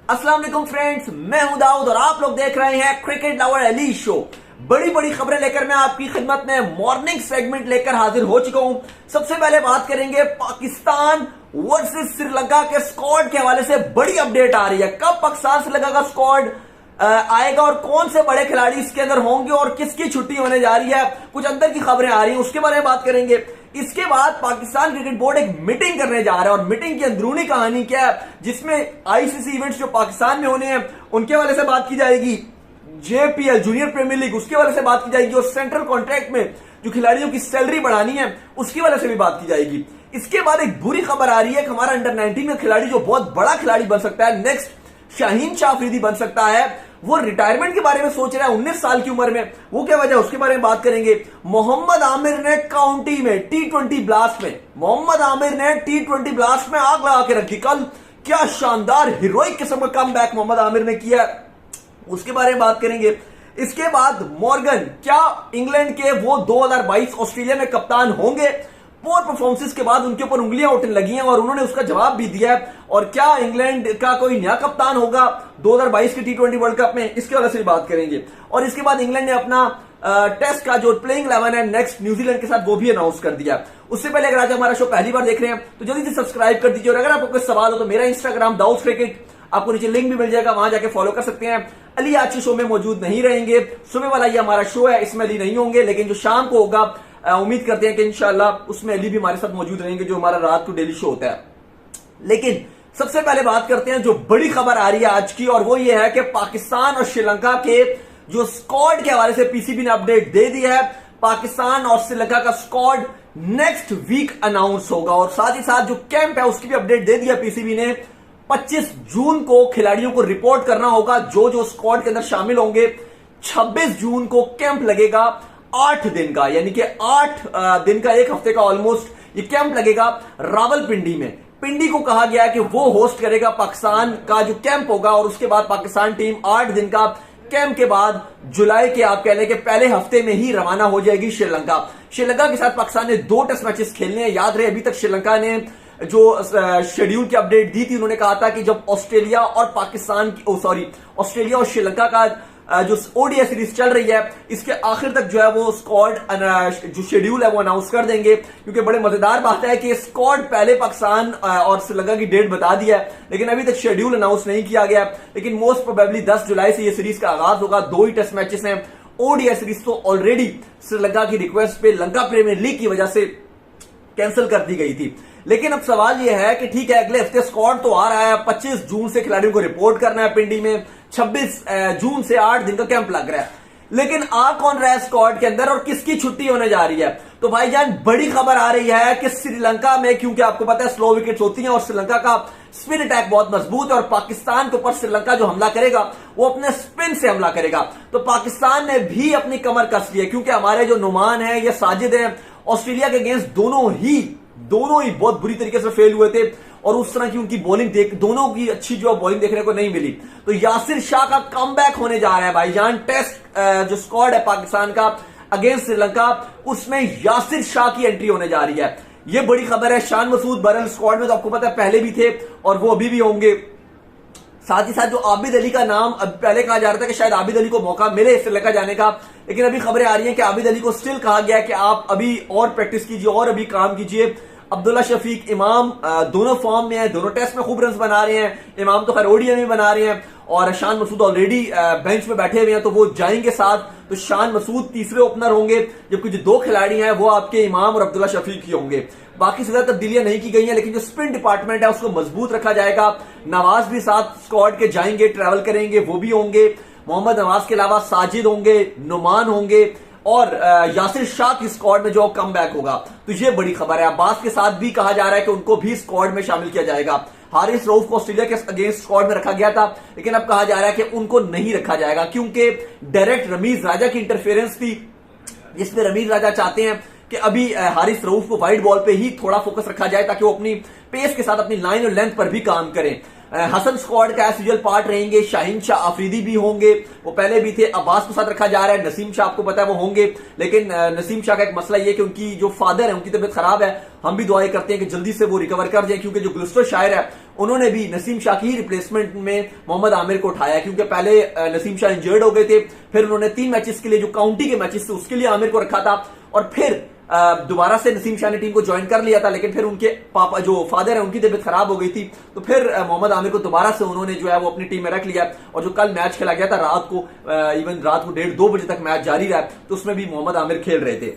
अस्सलाम वालेकुम फ्रेंड्स, मैं हूं दाऊद और आप लोग देख रहे हैं क्रिकेट लवर अली शो। बड़ी बड़ी खबरें लेकर मैं आपकी खिदमत में मॉर्निंग सेगमेंट लेकर हाजिर हो चुका हूं। सबसे पहले बात करेंगे पाकिस्तान वर्सेस श्रीलंका के स्क्वाड के हवाले से बड़ी अपडेट आ रही है। कब पाकिस्तान श्रीलंका का स्क्वाड आएगा और कौन से बड़े खिलाड़ी इसके अंदर होंगे और किसकी छुट्टी होने जा रही है, कुछ अंदर की खबरें आ रही हैं, उसके बारे में बात करेंगे। इसके बाद पाकिस्तान क्रिकेट बोर्ड एक मीटिंग करने जा रहा है और मीटिंग की अंदरूनी कहानी क्या है, जिसमें आईसीसी इवेंट्स जो पाकिस्तान में होने हैं उनके हवाले से बात की जाएगी, जेपीएल जूनियर प्रीमियर लीग उसके हवाले से बात की जाएगी और सेंट्रल कॉन्ट्रैक्ट में जो खिलाड़ियों की सैलरी बढ़ानी है उसकी वजह से भी बात की जाएगी। इसके बाद एक बुरी खबर आ रही है कि हमारा अंडर 19 में खिलाड़ी जो बहुत बड़ा खिलाड़ी बन सकता है, नेक्स्ट शाहीन शाह अफरीदी बन सकता है, वो रिटायरमेंट के बारे में सोच रहा है 19 साल की उम्र में। वो क्या वजह है उसके बारे में बात करेंगे। मोहम्मद आमिर ने काउंटी में टी20 ब्लास्ट में आग लगा के रखी। कल क्या शानदार हीरोइक किस्म का कमबैक मोहम्मद आमिर ने किया, उसके बारे में बात करेंगे। इसके बाद मॉर्गन क्या इंग्लैंड के वो 2022 ऑस्ट्रेलिया में कप्तान होंगे? पोर परफॉर्मेंसेस के बाद उनके ऊपर उंगलियां उठने लगी हैं और उन्होंने उसका जवाब भी दिया है। और क्या इंग्लैंड का कोई नया कप्तान होगा 2022 के टी20 वर्ल्ड कप में, इसके वजह से भी बात करेंगे। और इसके बाद इंग्लैंड ने अपना टेस्ट का जो प्लेइंग 11 है नेक्स्ट न्यूजीलैंड के साथ वो भी अनाउंस कर दिया। उससे पहले अगर आज हमारा शो पहली बार देख रहे हैं तो जल्दी से सब्सक्राइब कर दीजिए और अगर आपको कोई सवाल हो तो मेरा इंस्टाग्राम दाऊद क्रिकेट, आपको नीचे लिंक भी मिल जाएगा, वहां जाके फॉलो कर सकते हैं। अली आज के शो में मौजूद नहीं रहेंगे, सुबह वाला ये हमारा शो है, इसमें अली नहीं होंगे, लेकिन जो शाम को होगा उम्मीद करते हैं कि इंशाल्लाह उसमें अली भी हमारे साथ मौजूद रहेंगे, जो हमारा रात को डेली शो होता है। लेकिन सबसे पहले बात करते हैं जो बड़ी खबर आ रही है आज की, और वो ये है कि पाकिस्तान और श्रीलंका के जो स्क्वाड के हवाले से पीसीबी ने अपडेट दे दी है। पाकिस्तान और श्रीलंका का स्क्वाड नेक्स्ट वीक अनाउंस होगा और साथ ही साथ जो कैंप है उसकी भी अपडेट दे दिया पीसीबी ने। 25 जून को खिलाड़ियों को रिपोर्ट करना होगा जो स्क्वाड के अंदर शामिल होंगे। 26 जून को कैंप लगेगा 8 दिन का, यानी कि 8 दिन का, एक हफ्ते का ऑलमोस्ट ये कैंप लगेगा रावलपिंडी में। पिंडी को कहा गया है कि वो होस्ट करेगा पाकिस्तान का जो कैंप होगा और उसके बाद पाकिस्तान टीम 8 दिन का कैंप के बाद जुलाई के आप कह लें कि पहले हफ्ते में ही रवाना हो जाएगी श्रीलंका। श्रीलंका के साथ पाकिस्तान ने 2 टेस्ट मैचेस खेलने हैं। याद रहे अभी तक श्रीलंका ने जो शेड्यूल की अपडेट दी थी, उन्होंने कहा था कि जब ऑस्ट्रेलिया और श्रीलंका का जो ओडीआई सीरीज चल रही है इसके आखिर तक जो है वो स्क्वाड जो शेड्यूल है वो अनाउंस कर देंगे। क्योंकि बड़े मजेदार बात है कि स्क्वाड पहले पाकिस्तान और श्रीलंका की डेट बता दिया है, लेकिन अभी तक शेड्यूल अनाउंस नहीं किया गया। लेकिन मोस्ट प्रोबेबली 10 जुलाई से ये सीरीज का आगाज होगा। 2 ही टेस्ट मैचेस हैं। ओडीआई सीरीज तो ऑलरेडी श्रीलंका की रिक्वेस्ट पे लंका प्रीमियर लीग की वजह से कैंसिल कर दी गई थी। लेकिन अब सवाल यह है कि ठीक है, अगले हफ्ते स्क्वाड तो आ रहा है, 25 जून से खिलाड़ियों को रिपोर्ट करना है पिंडी में, 26 जून से 8 दिन का कैंप लग रहा है, लेकिन आ कौन रहा है स्क्वाड के अंदर और किसकी छुट्टी होने जा रही है? तो भाईजान बड़ी खबर आ रही है कि श्रीलंका में, क्योंकि आपको पता है स्लो विकेट्स होती हैं और श्रीलंका का स्पिन अटैक बहुत मजबूत है और पाकिस्तान के ऊपर श्रीलंका जो हमला करेगा वो अपने स्पिन से हमला करेगा। तो पाकिस्तान ने भी अपनी कमर कस ली है, क्योंकि हमारे जो नुमान है या साजिद है ऑस्ट्रेलिया के अगेंस्ट दोनों ही बहुत बुरी तरीके से फेल हुए थे और उस तरह की उनकी बॉलिंग दोनों की अच्छी जो बॉलिंग देखने को नहीं मिली। तो यासिर शाह का कमबैक होने जा रहा है भाईजान। टेस्ट जो स्क्वाड है पाकिस्तान का अगेंस्ट श्रीलंका, उसमें यासिर शाह की एंट्री होने जा रही है। यह बड़ी खबर है। शान मसूद बरल स्क्वाड में तो आपको पता है पहले भी थे और वो अभी भी होंगे। साथ ही साथ जो आबिद अली का नाम पहले कहा जा रहा था कि शायद आबिद अली को मौका मिले श्रीलंका जाने का, लेकिन अभी खबरें आ रही हैं कि आबिद अली को स्टिल कहा गया कि आप अभी और प्रैक्टिस कीजिए और अभी काम कीजिए। अब्दुल्ला शफीक, इमाम दोनों फॉर्म में है, दोनों टेस्ट में खूब रन बना रहे हैं। इमाम तो खैर ओडीआई में बना रहे हैं और शान मसूद ऑलरेडी बेंच में बैठे हुए हैं, तो वो जाएंगे साथ। तो शान मसूद तीसरे ओपनर होंगे, जबकि जो 2 खिलाड़ी हैं वो आपके इमाम और अब्दुल्ला शफीक ही होंगे। बाकी से ज्यादा तब्दीलियां नहीं की गई हैं, लेकिन जो स्पिन डिपार्टमेंट है उसको मजबूत रखा जाएगा। नवाज भी साथ स्क्वाड के जाएंगे, ट्रैवल करेंगे, वो भी होंगे। मोहम्मद नवाज के अलावा साजिद होंगे, नुमान होंगे और यासिर शाह की स्क्वाड में जो कम बैक होगा। तो ये बड़ी खबर है। अब्बास के साथ भी कहा जा रहा है कि उनको भी स्क्वाड में शामिल किया जाएगा। हारिस रऊफ को ऑस्ट्रेलिया के अगेंस्ट स्क्वाड में रखा गया था, लेकिन अब कहा जा रहा है कि उनको नहीं रखा जाएगा, क्योंकि डायरेक्ट रमीज राजा की इंटरफेरेंस थी, जिसमें रमीज राजा चाहते हैं कि अभी हारिस रऊफ को वाइड बॉल पे ही थोड़ा फोकस रखा जाए ताकि वो अपनी पेस के साथ अपनी लाइन और लेंथ पर भी काम करें। हसन स्क्वाड का एज यूजुअल पार्ट रहेंगे, शाहीन शाह आफरीदी भी होंगे, वो पहले भी थे, अब्बास को साथ रखा जा रहा है, नसीम शाह आपको पता है वो होंगे, लेकिन नसीम शाह का एक मसला ये कि उनकी जो फादर है उनकी तबीयत खराब है, हम भी दुआएं करते हैं कि जल्दी से वो रिकवर कर जाए, क्योंकि जो गुलस्टर शायर है उन्होंने भी नसीम शाह की रिप्लेसमेंट में मोहम्मद आमिर को उठाया, क्योंकि पहले नसीम शाह इंजर्ड हो गए थे, फिर उन्होंने 3 मैचेस के लिए जो काउंटी के मैचेस थे उसके लिए आमिर को रखा था, और फिर दोबारा से नसीम शाह ने टीम को ज्वाइन कर लिया था, लेकिन फिर उनके पापा जो फादर है उनकी तबीयत खराब हो गई थी, तो फिर मोहम्मद आमिर को दोबारा से उन्होंने जो है वो अपनी टीम में रख लिया, और जो कल मैच खेला गया था रात को, इवन रात को 1:30-2 बजे तक मैच जारी रहा, तो उसमें भी मोहम्मद आमिर खेल रहे थे।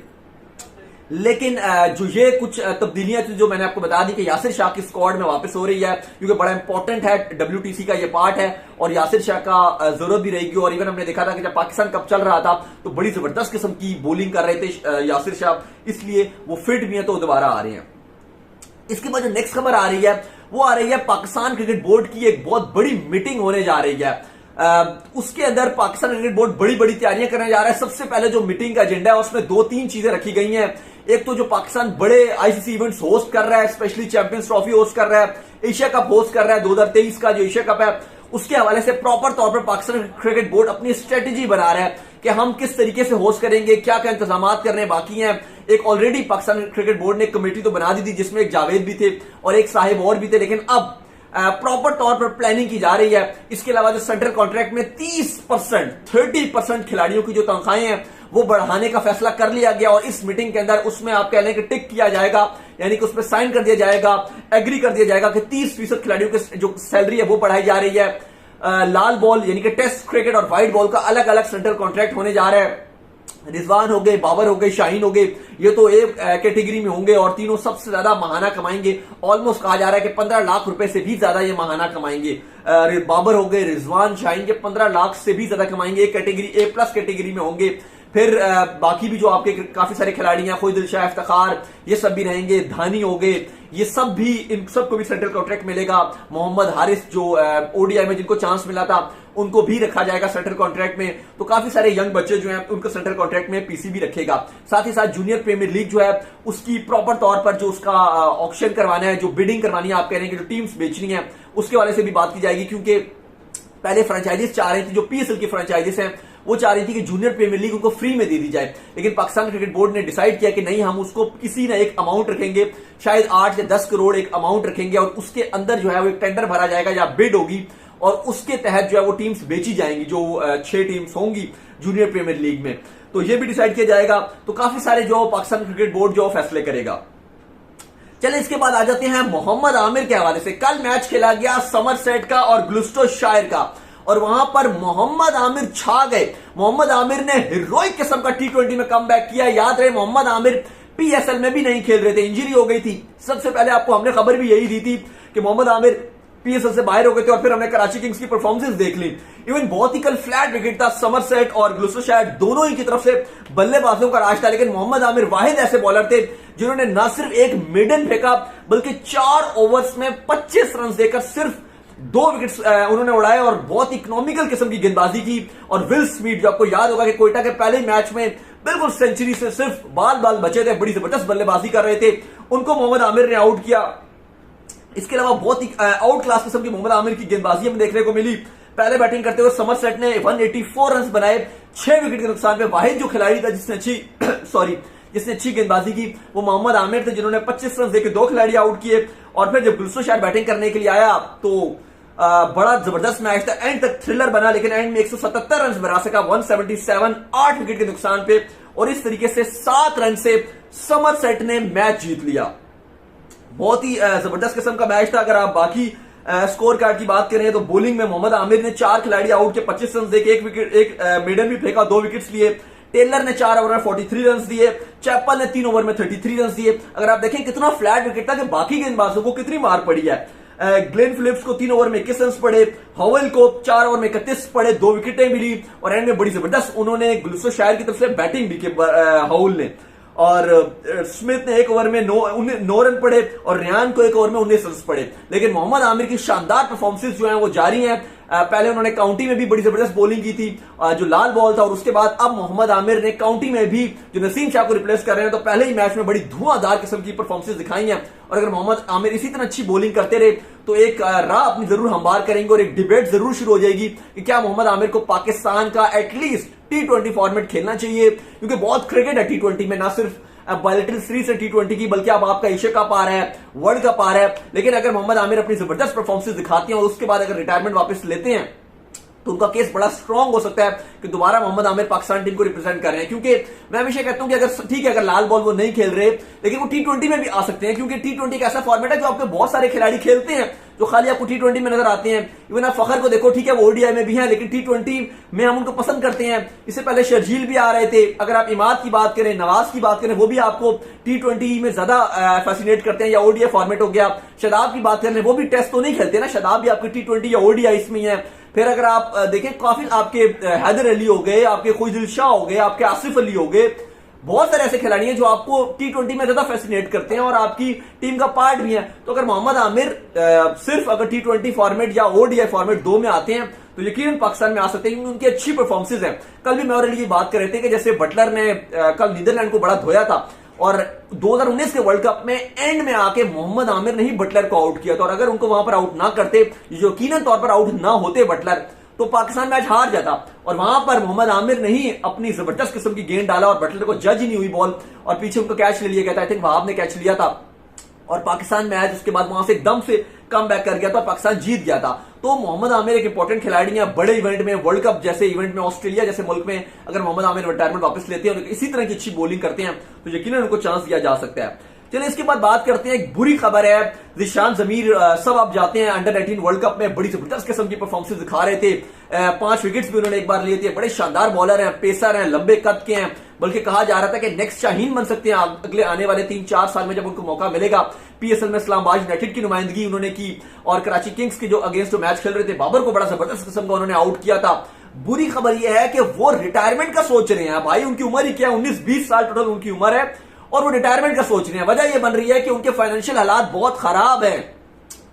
लेकिन जो ये कुछ तब्दीलियां थी जो मैंने आपको बता दी कि यासिर शाह की स्क्वाड में वापस हो रही है, क्योंकि बड़ा इंपॉर्टेंट है, WTC का ये पार्ट है और यासिर शाह का जरूरत भी रहेगी। और इवन हमने देखा था कि जब पाकिस्तान कप चल रहा था तो बड़ी जबरदस्त किस्म की बॉलिंग कर रहे थे यासिर शाह, इसलिए वो फिट भी है तो दोबारा आ रहे हैं। इसके बाद जो नेक्स्ट खबर आ रही है वो आ रही है पाकिस्तान क्रिकेट बोर्ड की एक बहुत बड़ी मीटिंग होने जा रही है। उसके अंदर पाकिस्तान क्रिकेट बोर्ड बड़ी बड़ी तैयारियां करने जा रहा है। सबसे पहले जो मीटिंग का एजेंडा है उसमें 2-3 चीजें रखी गई हैं। एक तो जो पाकिस्तान बड़े ICC इवेंट्स होस्ट कर रहा है, स्पेशली चैंपियंस ट्रॉफी होस्ट कर रहा है, एशिया कप होस्ट कर रहा है, 2023 का जो एशिया कप है उसके हवाले से प्रॉपर तौर पर पाकिस्तान क्रिकेट बोर्ड अपनी स्ट्रेटेजी बना रहा है कि हम किस तरीके से होस्ट करेंगे, क्या क्या इंतजाम करने बाकी हैं। एक ऑलरेडी पाकिस्तान क्रिकेट बोर्ड ने एक कमेटी तो बना दी थी जिसमें एक जावेद भी थे और एक साहिब और भी थे, लेकिन अब प्रॉपर तौर पर प्लानिंग की जा रही है। इसके अलावा जो सेंट्रल कॉन्ट्रैक्ट में 30% खिलाड़ियों की जो तनख्वाहें हैं वो बढ़ाने का फैसला कर लिया गया, और इस मीटिंग के अंदर उसमें आप कह लें कि टिक किया जाएगा, यानी कि उसमें साइन कर दिया जाएगा, एग्री कर दिया जाएगा कि 30% खिलाड़ियों की जो सैलरी है वो बढ़ाई जा रही है। लाल बॉल यानी कि टेस्ट क्रिकेट और व्हाइट बॉल का अलग अलग सेंट्रल कॉन्ट्रैक्ट होने जा रहा है। रिजवान हो गए, बाबर हो गए, शाहीन हो गए, ये तो एक कैटेगरी में होंगे और तीनों सबसे ज्यादा महाना कमाएंगे। ऑलमोस्ट कहा जा रहा है कि 15 लाख रुपए से भी ज्यादा ये महाना कमाएंगे। बाबर हो गए, रिजवान, शाहीन के 15 लाख से भी ज्यादा कमाएंगे। एक कैटेगरी A+ कैटेगरी में होंगे। फिर बाकी भी जो आपके काफी सारे खिलाड़ी हैं, खुद दिलशाह, इफ्तिखार, ये सब भी रहेंगे। धानी हो गए, ये सब भी, इन सबको भी सेंट्रल कॉन्ट्रैक्ट मिलेगा। मोहम्मद हारिस जो ODI में जिनको चांस मिला था उनको भी रखा जाएगा सेंट्रल कॉन्ट्रैक्ट में। तो काफी सारे यंग बच्चे जो हैं उनको सेंट्रल कॉन्ट्रैक्ट में PCB रखेगा। साथ ही साथ जूनियर प्रीमियर लीग जो है उसकी प्रॉपर तौर पर जो उसका ऑक्शन करवाना है, जो बिडिंग करवानी है, आप कह रहे हैं कि जो टीम्स बेचनी है उसके वाले से भी बात की जाएगी। क्योंकि पहले फ्रेंचाइजीज चाह रही थी, जो PSL की फ्रेंचाइजीज हैं वो चाह रही थी कि जूनियर प्रीमियर लीग उनको फ्री में दे दी जाए, लेकिन पाकिस्तान क्रिकेट बोर्ड ने डिसाइड किया कि नहीं, हम उसको किसी ना एक अमाउंट रखेंगे, शायद 8 या 10 करोड़ एक अमाउंट रखेंगे, और उसके अंदर जो है वो एक टेंडर भरा जाएगा या बिड होगी, और उसके तहत जो है वो टीम्स बेची जाएंगी, जो 6 टीम्स होंगी जूनियर प्रीमियर लीग में। तो ये भी डिसाइड किया जाएगा। तो काफी सारे जो पाकिस्तान क्रिकेट बोर्ड जो फैसले करेगा। चले इसके बाद आ जाते हैं मोहम्मद आमिर के हवाले से। कल मैच खेला गया समरसेट का और ग्लुस्टरशायर का, और वहां पर मोहम्मद आमिर छा गए। मोहम्मद आमिर ने हीरोइक किस्म का T20 में कमबैक किया। याद रहे मोहम्मद आमिर PSL में भी नहीं खेल रहे थे, इंजरी हो गई थी। सबसे पहले आपको हमने खबर भी यही दी थी कि मोहम्मद आमिर PSL से बाहर हो गए थे, और फिर हमने कराची किंग्स की परफॉर्मेंस देख ली। इवन बहुत ही कल फ्लैट विकेट था, समरसेट और ग्लुस्टरशायर दोनों ही की तरफ से बल्लेबाजों का राज था, लेकिन मोहम्मद आमिर वाहिद ऐसे बॉलर थे जिन्होंने न सिर्फ एक मेडन फेंका बल्कि 4 ओवर्स में 25 रन देकर सिर्फ 2 विकेट्स उन्होंने उड़ाए, और बहुत इकोनॉमिकल किस्म की गेंदबाजी की। और विल स्मिथ, जो आपको याद होगा कि कोयटा के पहले मैच में बिल्कुल सेंचुरी से सिर्फ बाल बचे थे, बड़ी जबरदस्त बल्लेबाजी कर रहे थे, उनको मोहम्मद आमिर ने आउट किया। इसके अलावा बहुत ही आउट क्लास किस्म की मोहम्मद आमिर की गेंदबाजी हमें देखने को मिली। पहले बैटिंग करते हुए समरसेट ने 184 रन बनाए 6 विकेट के नुकसान पे। वाहिद जो खिलाड़ी था जिसने अच्छी गेंदबाजी की वो मोहम्मद आमिर थे, जिन्होंने 25 रन देकर 2 खिलाड़ी आउट किए। और फिर जब ग्लुस्टरशायर बैटिंग करने के लिए आया तो बड़ा जबरदस्त मैच था, एंड तक थ्रिलर बना, लेकिन एंड में 177 रन बना सका 177, 8 विकेट के नुकसान पे, और इस तरीके से 7 रन से समरसेट ने मैच जीत लिया। बहुत ही जबरदस्त किस्म का मैच था। अगर आप बाकी स्कोर कार्ड की बात करें तो बॉलिंग में मोहम्मद आमिर ने 4 खिलाड़ी आउट के 25 रन देके एक मेडन भी फेंका, 2 विकेट्स लिए। टेलर ने 4 ओवर में 43 रन दिए, चैपल ने 3 ओवर में 33 रन दिए। अगर आप देखें कितना फ्लैट विकेट था कि बाकी गेंदबाजों को कितनी मार पड़ी है। ग्लेन फिलिप्स को 3 ओवर में 21 रन पड़े, हॉवेल को 4 ओवर में 31 पड़े, 2 विकेटें मिली, और एंड में बड़ी जबरदस्त उन्होंने ग्लुस्टरशायर की तरफ से बैटिंग भी की हॉवेल ने। और स्मिथ ने 1 ओवर में 9 रन पड़े, और रियान को 1 ओवर में 19 रन पड़े। लेकिन मोहम्मद आमिर की शानदार परफॉर्मेंसेस जो हैं वो जारी हैं। पहले उन्होंने काउंटी में भी बड़ी जबरदस्त बॉलिंग की थी, जो लाल बॉल था, और उसके बाद अब मोहम्मद आमिर ने काउंटी में भी जो नसीम शाह को रिप्लेस कर रहे हैं, तो पहले ही मैच में बड़ी धुआंधार किस्म की परफॉर्मेंस दिखाई हैं। और अगर मोहम्मद आमिर इसी तरह अच्छी बॉलिंग करते रहे तो एक राह अपनी जरूर हमवार करेंगे और एक डिबेट जरूर शुरू हो जाएगी कि क्या मोहम्मद आमिर को पाकिस्तान का एटलीस्ट T20 फॉर्मेट खेलना चाहिए, क्योंकि बहुत क्रिकेट है T20 में, ना सिर्फ बायलैटरल सीरीज है T20 की, बल्कि अब आपका एशिया कप आ रहा है, वर्ल्ड कप आ रहा है। लेकिन अगर मोहम्मद आमिर अपनी जबरदस्त परफॉर्मेंस दिखाते हैं और उसके बाद अगर रिटायरमेंट वापस लेते हैं तो उनका केस बड़ा स्ट्रांग हो सकता है कि दोबारा मोहम्मद आमिर पाकिस्तान टीम को रिप्रेजेंट कर रहे हैं। क्योंकि मैं हमेशा कहता हूं कि अगर ठीक है, अगर लाल बॉल वो नहीं खेल रहे, लेकिन वो T20 में भी आ सकते हैं, क्योंकि T20 एक ऐसा फॉर्मेट है जो आपके बहुत सारे खिलाड़ी खेलते हैं जो खाली आपको T20 में नजर आते हैं। इवन आप फखर को देखो, ठीक है वो ODI में भी है, लेकिन T20 में हम उनको पसंद करते हैं। इससे पहले शर्जील भी आ रहे थे। अगर आप इमाद की बात करें, नवाज की बात करें, वो भी आपको T20 में ज्यादा फैसिनेट करते हैं, या ODI फॉर्मेट हो गया। शदाब की बात करें, वो भी टेस्ट तो नहीं खेलते ना, शदाब भी आपके T20 या ODI में ही है। फिर अगर आप देखें, काफी आपके हैदर अली हो गए, आपके खुशदिल शाह हो गए, आपके आसिफ अली हो गए, बहुत सारे ऐसे खिलाड़ी हैं जो आपको T20 में ज्यादा फैसिनेट करते हैं और आपकी टीम का पार्ट भी है। तो अगर मोहम्मद आमिर सिर्फ अगर T20 फॉर्मेट या ODI फॉर्मेट दो में आते हैं तो यकीनन पाकिस्तान में आ सकते हैं, क्योंकि उनकी अच्छी परफॉर्मेंसेज है। कल भी मैं और अली की बात कर रहे थे कि जैसे बटलर ने कल नीदरलैंड को बड़ा धोया था, और 2019 के वर्ल्ड कप में एंड में आके मोहम्मद आमिर ने ही बटलर को आउट किया था। और अगर उनको वहां पर आउट ना करते, यकीनन तौर पर आउट ना होते बटलर, तो पाकिस्तान मैच हार जाता। और वहां पर मोहम्मद आमिर ने ही अपनी जबरदस्त किस्म की गेंद डाला और बटलर को जज ही नहीं हुई बॉल, और पीछे उनको कैच ले लिया गया था। आई थिंक वहाब ने कैच लिया था और पाकिस्तान मैच उसके बाद वहां से एकदम से कम बैक कर गया था, पाकिस्तान जीत गया था। तो मोहम्मद आमिर एक इंपॉर्टेंट खिलाड़ी है बड़े इवेंट में, वर्ल्ड कप जैसे इवेंट में, ऑस्ट्रेलिया जैसे मुल्क में अगर मोहम्मद आमिर रिटायरमेंट वापस लेते हैं और इसी तरह की अच्छी बॉलिंग करते हैं तो यकीनन उनको चांस दिया जा सकता है। चलिए इसके बाद बात करते हैं, एक बुरी खबर है, जिशान जमीर सब अब जाते हैं अंडर 19 वर्ल्ड कप में, बड़ी जबरदस्त किस्म की परफॉर्मेंस दिखा रहे थे। 5 विकेट्स भी उन्होंने एक बार लिए थे, बड़े शानदार बॉलर हैं, पेसर हैं, लंबे कद के हैं, बल्कि कहा जा रहा था कि नेक्स्ट शाहीन बन सकते हैं अगले आने वाले 3-4 साल में जब उनको मौका मिलेगा। PSL में इस्लामाबाद यूनाइटेड की नुमाइंदगी उन्होंने की और कराची किंग्स के जो अगेंस्ट मैच खेल रहे थे, बाबर को बड़ा जबरदस्त किस्म का उन्होंने आउट किया था। बुरी खबर यह है कि वो रिटायरमेंट का सोच रहे हैं। भाई उनकी उम्र ही क्या, 19-20 साल टोटल उनकी उम्र है और वो रिटायरमेंट का सोच रहे हैं। वजह यह बन रही है कि उनके फाइनेंशियल हालात बहुत खराब है,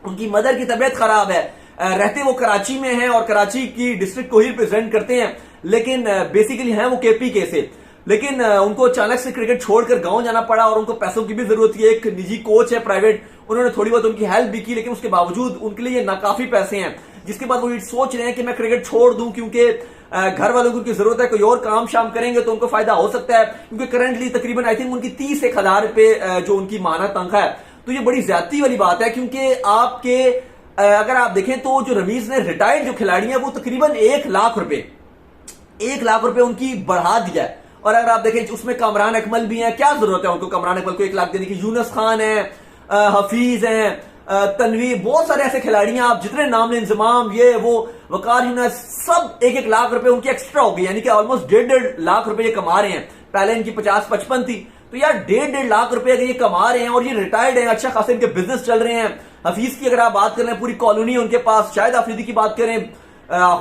उनकी मदर की तबीयत खराब है। रहते वो कराची में हैं और कराची की डिस्ट्रिक्ट को ही रिप्रेजेंट करते हैं, लेकिन बेसिकली हैं वो KPK से। लेकिन उनको अचानक से क्रिकेट छोड़कर गांव जाना पड़ा और उनको पैसों की भी जरूरत थी। एक निजी कोच है प्राइवेट, उन्होंने थोड़ी बहुत उनकी हेल्प भी की, लेकिन उसके बावजूद उनके लिए नाकाफी पैसे हैं, जिसके बाद वो सोच रहे हैं कि मैं क्रिकेट छोड़ दूं, क्योंकि घर वालों को जरूरत है, कोई और काम शाम करेंगे तो उनको फायदा हो सकता है। क्योंकि करंटली तकरीबन आई थिंक उनकी 30,000 रुपए जो उनकी माना तनख्वाह है, तो ये बड़ी ज्यादती वाली बात है। क्योंकि आपके अगर आप देखें तो जो रमीज ने रिटायर्ड जो खिलाड़ी है वो तकरीबन 1 लाख रुपए उनकी बढ़ा दिया है। और अगर आप देखें उसमें कमरान अकमल भी हैं, क्या जरूरत है उनको कमरान अकमल को 1 लाख देने की। यूनुस खान है, हफीज हैं, तनवीर, बहुत सारे ऐसे खिलाड़ी हैं, आप जितने नाम लें, इंजमाम, ये वो, वकार यूनुस, सब 1-1 लाख रुपए उनकी एक्स्ट्रा हो गई, यानी कि ऑलमोस्ट 1.5 लाख रुपए ये कमा रहे हैं। पहले इनकी 50-55 थी, तो यार 1.5 लाख रुपए अगर ये कमा रहे हैं और ये रिटायर्ड हैं, अच्छा खासे इनके बिजनेस चल रहे हैं। हफीज की अगर आप बात करें, पूरी कॉलोनी है उनके पास। शायद अफरीदी की बात करें,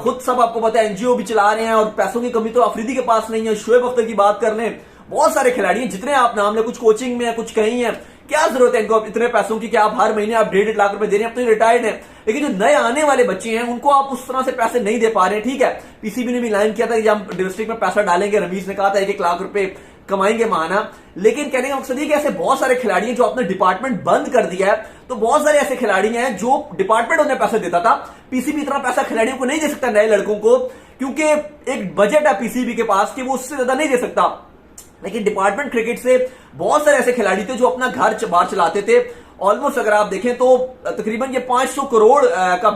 खुद सब आपको पता है NGO भी चला रहे हैं और पैसों की कमी तो अफरीदी के पास नहीं है। शोएब अख्तर की बात कर लें, बहुत सारे खिलाड़ी हैं, जितने आप नाम लें, कुछ कोचिंग में है, कुछ कहीं है। क्या जरूरत है इनको इतने पैसों की कि आप हर महीने आप 1.5 लाख रुपए दे रहे हैं, अब तो रिटायर्ड है। लेकिन जो नए आने वाले बच्चे हैं उनको आप उस तरह से पैसे नहीं दे पा रहे हैं। ठीक है, PCB ने भी लाइन किया था कि हम डिस्ट्रिक्ट में पैसा डालेंगे, रमीज ने कहा था 1-1 लाख रुपए कमाएंगे माना। लेकिन कहने का मकसद ये कि ऐसे बहुत सारे खिलाड़ी हैं जो अपना डिपार्टमेंट बंद कर दिया है। तो बहुत सारे ऐसे खिलाड़ी हैं जो डिपार्टमेंट उन्हें पैसा देता था, PCB इतना पैसा खिलाड़ियों को नहीं दे सकता, नए लड़कों को, क्योंकि एक बजट है PCB के पास कि वो उससे ज्यादा नहीं दे सकता। लेकिन डिपार्टमेंट क्रिकेट से बहुत सारे ऐसे खिलाड़ी थे जो अपना घर बाहर चलाते थे। ऑलमोस्ट अगर आप देखें तो तकरीबन ये 500 करोड़ का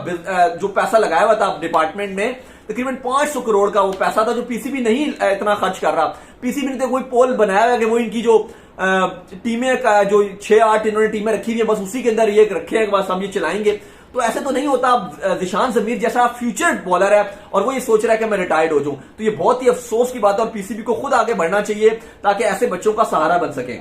जो पैसा लगाया हुआ था डिपार्टमेंट में, तकरीबन 500 करोड़ का वो पैसा था जो PCB नहीं इतना खर्च कर रहा। PCB ने तो कोई पोल बनाया है कि वो इनकी जो टीमें का जो 6-8 इन्होंने टीमें रखी हुई है, बस उसी के अंदर ये रखे हैं, बस हम ये चलाएंगे। तो ऐसे तो नहीं होता। जिशान जमीर जैसा फ्यूचर बॉलर है और वो ये सोच रहा है कि मैं रिटायर्ड हो जाऊं, तो ये बहुत ही अफसोस की बात है और PCB को खुद आगे बढ़ना चाहिए ताकि ऐसे बच्चों का सहारा बन सके।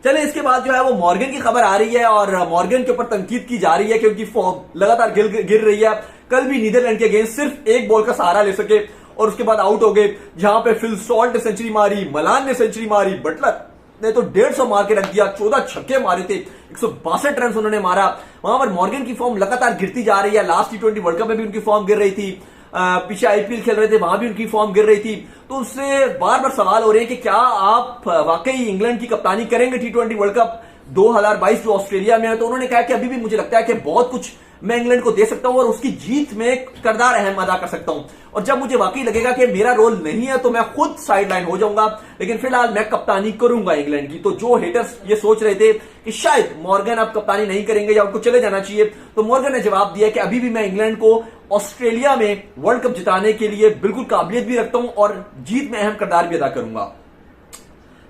चले इसके बाद जो है वो मॉर्गन की खबर आ रही है और मॉर्गन के ऊपर तनकीद की जा रही है कि उनकी फॉर्म लगातार गिर रही है। कल भी नीदरलैंड के अगेंस्ट सिर्फ 1 बॉल का सहारा ले सके और उसके बाद आउट हो गए, जहां पे फिल सॉल्ट ने सेंचुरी मारी, मलान ने सेंचुरी मारी, बटलर ने तो 150 मार के रख दिया, 14 छक्के मारे थे, 162 रन उन्होंने मारा। वहां पर मॉर्गन की फॉर्म लगातार गिरती जा रही है, लास्ट टी20 वर्ल्ड कप में भी उनकी फॉर्म गिर रही थी, पीछे आईपीएल खेल रहे थे वहां भी उनकी फॉर्म गिर रही थी। तो उससे बार बार सवाल हो रहे हैं कि क्या आप वाकई इंग्लैंड की कप्तानी करेंगे टी20 वर्ल्ड कप 2022 जो ऑस्ट्रेलिया में है। तो उन्होंने कहा कि अभी भी मुझे लगता है कि बहुत कुछ मैं इंग्लैंड को दे सकता हूं और उसकी जीत में किरदार अहम अदा कर सकता हूं, और जब मुझे वाकई लगेगा कि मेरा रोल नहीं है तो मैं खुद साइडलाइन हो जाऊंगा, लेकिन फिलहाल मैं कप्तानी करूंगा इंग्लैंड की। तो जो हेटर्स ये सोच रहे थे कि शायद मॉर्गन अब कप्तानी नहीं करेंगे या उनको चले जाना चाहिए, तो मॉर्गन ने जवाब दिया कि अभी भी मैं इंग्लैंड को ऑस्ट्रेलिया में वर्ल्ड कप जिताने के लिए बिल्कुल काबिलियत भी रखता हूं और जीत में अहम किरदार भी अदा करूंगा।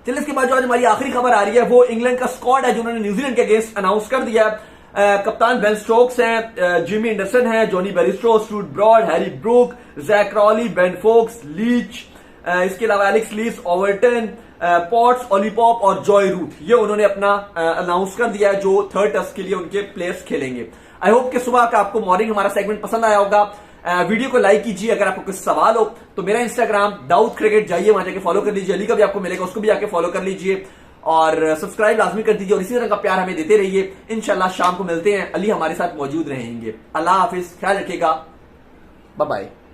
चलिए इसके बाद जो आज हमारी आखिरी खबर आ रही है वो इंग्लैंड का स्क्वाड है जो उन्होंने न्यूजीलैंड के अगेंस्ट अनाउंस कर दिया है। कप्तान बेन स्टोक्स हैं, जिमी एंडरसन है, Johnny Bairstow, Stuart Broad, Harry Brook, Jack Crawley, Ben Foakes, Leach, इसके अलावा Alex Lees, Overton, Potts, Ollie Pope और जॉय रूथ, ये उन्होंने अपना अनाउंस कर दिया है जो थर्ड टेस्ट के लिए उनके प्लेयर्स खेलेंगे। आई होप कि सुबह का आपको मॉर्निंग हमारा सेगमेंट पसंद आया होगा। वीडियो को लाइक कीजिए, अगर आपको कुछ सवाल हो तो मेरा इंस्टाग्राम दाऊद क्रिकेट जाइए, वहां जाके फॉलो कर लीजिए, अली का भी आपको मिलेगा उसको भी जाके फॉलो कर लीजिए और सब्सक्राइब लाजमी कर दीजिए और इसी तरह का प्यार हमें देते रहिए। इंशाल्लाह शाम को मिलते हैं, अली हमारे साथ मौजूद रहेंगे। अल्लाह हाफिज, ख्याल रखिएगा, बाय बाय।